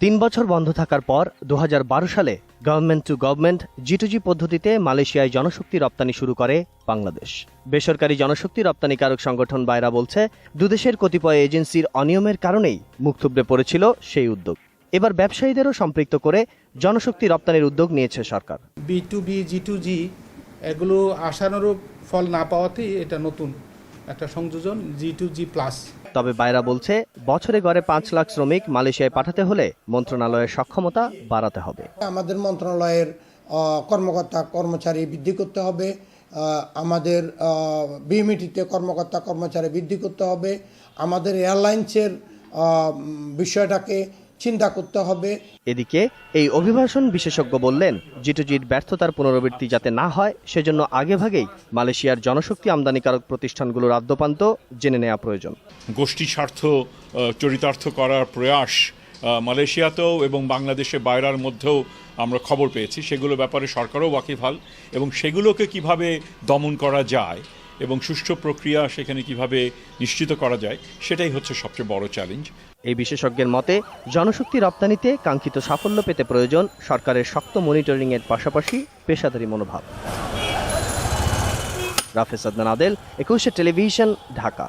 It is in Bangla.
3 বছর বন্ধ থাকার পর 2012 সালে গভর্নমেন্ট টু গভর্নমেন্ট G2G পদ্ধতিতে মালয়েশিয়ায় জনশক্তি রপ্তানি শুরু করে বাংলাদেশ। বেসরকারি জনশক্তি রপ্তানিকারক সংগঠন বাইরা বলছে, দুদেশের কতিপয় এজেন্সির অনিয়মের কারণেই মুখ থুবড়ে পড়েছিল সেই উদ্যোগ। এবার ব্যবসায়ীদেরও সম্পৃক্ত করে জনশক্তি রপ্তানির উদ্যোগ নিয়েছে সরকার। B2B G2G এগুলো আশানুরূপ ফল না পাওয়াতেই এটা নতুন একটা সংযোজন G2G+। তবে বাইরা বলছে, বছরে গড়ে 5 লাখ শ্রমিক মালয়েশিয়ায় পাঠাতে হলে মন্ত্রণালয়ের সক্ষমতা বাড়াতে হবে। আমাদের মন্ত্রণালয়ের কর্মকর্তা কর্মচারী বৃদ্ধি করতে হবে, আমাদের বিএমইটিতে কর্মকর্তা কর্মচারী বৃদ্ধি করতে হবে, আমাদের এয়ারলাইন্সের বিষয়টাকে চিন্তা করতে হবে। এদিকে এই অভিবাসন বিশেষজ্ঞ বললেন, G2G'র ব্যর্থতার পুনরাবৃত্তি যাতে না হয় সেজন্য আগেভাগেই মালয়েশিয়ার জনশক্তি আমদানিকারক প্রতিষ্ঠানগুলোর আদ্যপান্ত জেনে নেওয়া প্রয়োজন। গোষ্ঠী স্বার্থ চরিতার্থ করার প্রয়াস মালয়েশিয়াতেও এবং বাংলাদেশের বাইরের মধ্যেও আমরা খবর পেয়েছি। সেগুলো ব্যাপারে সরকারও ওয়াকিবহাল এবং সেগুলোকে কিভাবে দমন করা যায় এবং সুষ্ঠু প্রক্রিয়া সেখানে কিভাবে নিশ্চিত করা যায়, সেটাই হচ্ছে সবচেয়ে বড় চ্যালেঞ্জ। এই বিশেষজ্ঞের মতে, জনশক্তি রপ্তানিতে কাঙ্ক্ষিত সাফল্য পেতে প্রয়োজন সরকারের শক্ত মনিটরিংয়ের পাশাপাশি পেশাদারি মনোভাব। রাফেজ আদনান আদেল, 21 টেলিভিশন, ঢাকা।